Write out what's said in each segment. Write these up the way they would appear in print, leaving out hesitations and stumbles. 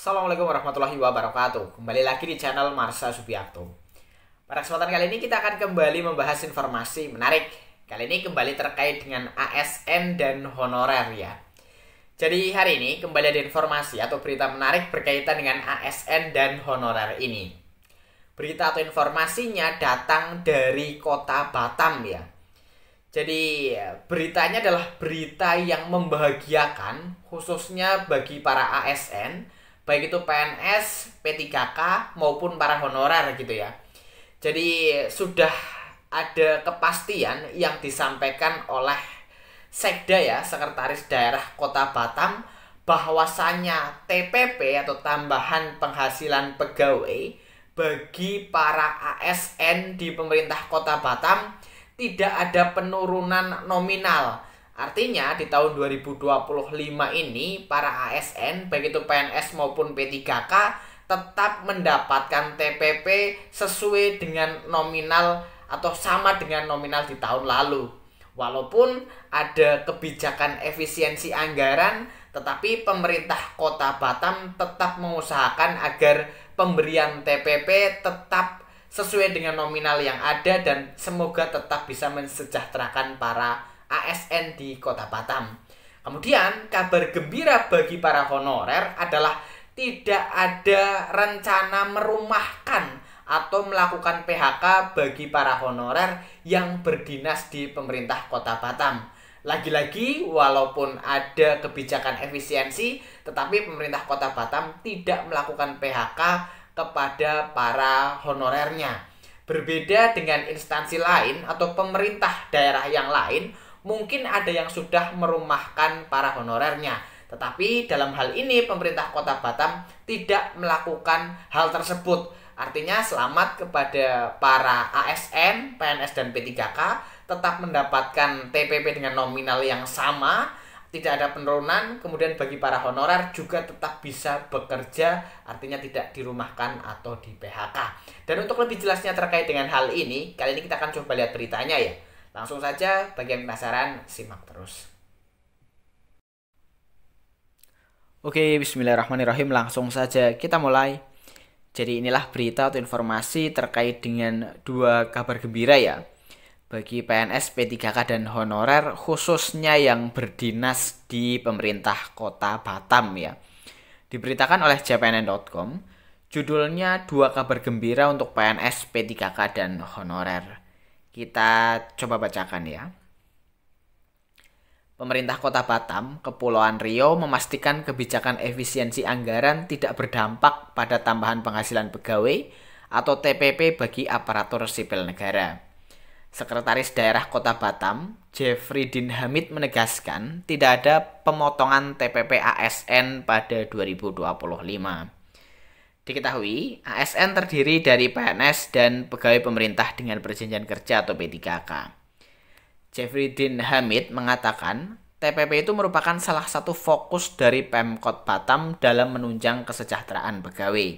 Assalamualaikum warahmatullahi wabarakatuh. Kembali lagi di channel Marsha Subiakto. Pada kesempatan kali ini kita akan kembali membahas informasi menarik. Kali ini kembali terkait dengan ASN dan honorer ya. Jadi hari ini kembali ada informasi atau berita menarik berkaitan dengan ASN dan honorer ini. Berita atau informasinya datang dari kota Batam ya. Jadi beritanya adalah berita yang membahagiakan khususnya bagi para ASN, baik itu PNS, P3K maupun para honorer gitu ya. Jadi sudah ada kepastian yang disampaikan oleh Sekda ya, Sekretaris Daerah Kota Batam, bahwasannya TPP atau tambahan penghasilan pegawai bagi para ASN di pemerintah Kota Batam tidak ada penurunan nominal. Artinya di tahun 2025 ini para ASN baik itu PNS maupun P3K tetap mendapatkan TPP sesuai dengan nominal atau sama dengan nominal di tahun lalu. Walaupun ada kebijakan efisiensi anggaran, tetapi pemerintah Kota Batam tetap mengusahakan agar pemberian TPP tetap sesuai dengan nominal yang ada dan semoga tetap bisa mensejahterakan para ASN di Kota Batam. Kemudian kabar gembira bagi para honorer adalah tidak ada rencana merumahkan atau melakukan PHK bagi para honorer yang berdinas di pemerintah Kota Batam. Lagi-lagi walaupun ada kebijakan efisiensi, tetapi pemerintah Kota Batam tidak melakukan PHK kepada para honorernya. Berbeda dengan instansi lain atau pemerintah daerah yang lain, mungkin ada yang sudah merumahkan para honorernya. Tetapi dalam hal ini pemerintah Kota Batam tidak melakukan hal tersebut. Artinya selamat kepada para ASN, PNS dan P3K tetap mendapatkan TPP dengan nominal yang sama, tidak ada penurunan. Kemudian bagi para honorer juga tetap bisa bekerja, artinya tidak dirumahkan atau di PHK. Dan untuk lebih jelasnya terkait dengan hal ini, kali ini kita akan coba lihat beritanya ya. Langsung saja, bagi yang penasaran, simak terus. Oke, bismillahirrahmanirrahim. Langsung saja kita mulai. Jadi inilah berita atau informasi terkait dengan dua kabar gembira ya bagi PNS, P3K dan honorer khususnya yang berdinas di pemerintah Kota Batam ya. Diberitakan oleh jpnn.com, judulnya dua kabar gembira untuk PNS, P3K dan honorer. Kita coba bacakan ya. Pemerintah Kota Batam, Kepulauan Riau memastikan kebijakan efisiensi anggaran tidak berdampak pada tambahan penghasilan pegawai atau TPP bagi aparatur sipil negara. Sekretaris Daerah Kota Batam, Jeffrydin Hamid menegaskan tidak ada pemotongan TPP ASN pada 2025. Diketahui, ASN terdiri dari PNS dan pegawai pemerintah dengan perjanjian kerja atau P3K. Jeffrydin Hamid mengatakan, TPP itu merupakan salah satu fokus dari Pemkot Batam dalam menunjang kesejahteraan pegawai.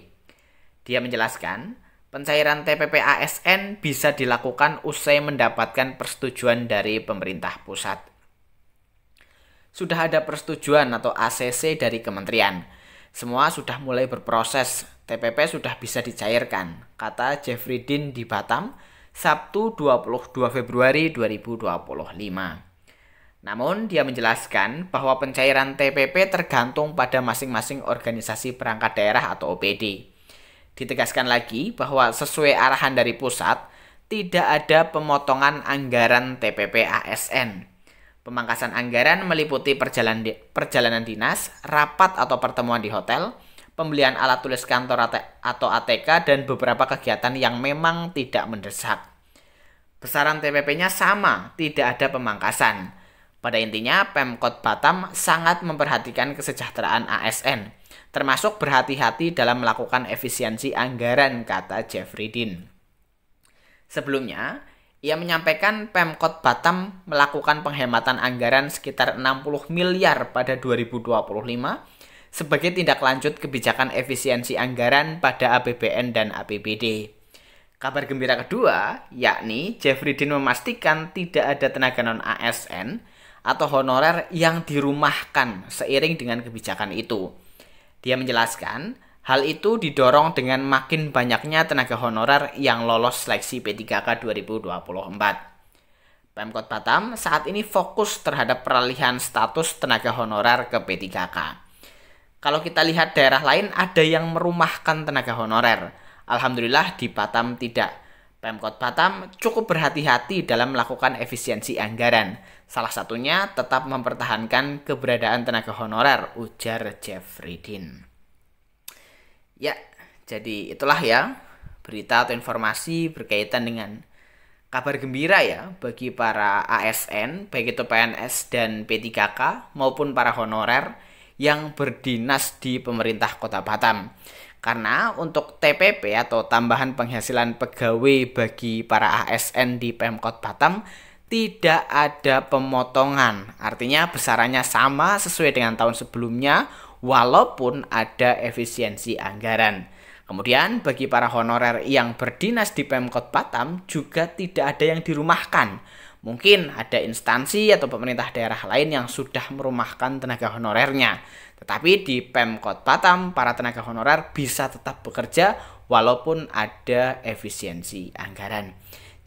Dia menjelaskan, pencairan TPP ASN bisa dilakukan usai mendapatkan persetujuan dari pemerintah pusat. Sudah ada persetujuan atau ACC dari kementerian. Semua sudah mulai berproses, TPP sudah bisa dicairkan, kata Jeffrydin di Batam, Sabtu 22 Februari 2025. Namun dia menjelaskan bahwa pencairan TPP tergantung pada masing-masing organisasi perangkat daerah atau OPD. Ditegaskan lagi bahwa sesuai arahan dari pusat, tidak ada pemotongan anggaran TPP ASN. Pemangkasan anggaran meliputi perjalanan dinas, rapat atau pertemuan di hotel, pembelian alat tulis kantor atau ATK, dan beberapa kegiatan yang memang tidak mendesak. Besaran TPP-nya sama, tidak ada pemangkasan. Pada intinya, Pemkot Batam sangat memperhatikan kesejahteraan ASN, termasuk berhati-hati dalam melakukan efisiensi anggaran, kata Jeffrydin. Sebelumnya, ia menyampaikan Pemkot Batam melakukan penghematan anggaran sekitar 60 miliar pada 2025 sebagai tindak lanjut kebijakan efisiensi anggaran pada APBN dan APBD. Kabar gembira kedua, yakni Jeffrydin memastikan tidak ada tenaga non-ASN atau honorer yang dirumahkan seiring dengan kebijakan itu. Dia menjelaskan, hal itu didorong dengan makin banyaknya tenaga honorer yang lolos seleksi P3K 2024. Pemkot Batam saat ini fokus terhadap peralihan status tenaga honorer ke P3K. Kalau kita lihat daerah lain ada yang merumahkan tenaga honorer. Alhamdulillah di Batam tidak. Pemkot Batam cukup berhati-hati dalam melakukan efisiensi anggaran. Salah satunya tetap mempertahankan keberadaan tenaga honorer, ujar Jeffrey. Ya, jadi itulah ya berita atau informasi berkaitan dengan kabar gembira ya bagi para ASN, baik itu PNS dan P3K maupun para honorer yang berdinas di pemerintah Kota Batam. Karena untuk TPP atau tambahan penghasilan pegawai bagi para ASN di Pemkot Batam tidak ada pemotongan. Artinya besarannya sama sesuai dengan tahun sebelumnya walaupun ada efisiensi anggaran. Kemudian bagi para honorer yang berdinas di Pemkot Batam juga tidak ada yang dirumahkan. Mungkin ada instansi atau pemerintah daerah lain yang sudah merumahkan tenaga honorernya. Tetapi di Pemkot Batam, para tenaga honorer bisa tetap bekerja walaupun ada efisiensi anggaran.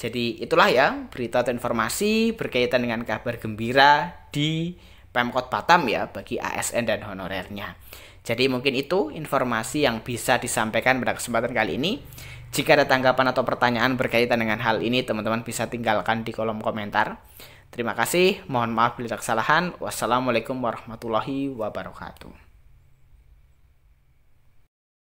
Jadi itulah ya berita atau informasi berkaitan dengan kabar gembira di Pemkot Batam ya bagi ASN dan honorernya. Jadi mungkin itu informasi yang bisa disampaikan pada kesempatan kali ini. Jika ada tanggapan atau pertanyaan berkaitan dengan hal ini, teman-teman bisa tinggalkan di kolom komentar. Terima kasih, mohon maaf bila ada kesalahan. Wassalamualaikum warahmatullahi wabarakatuh.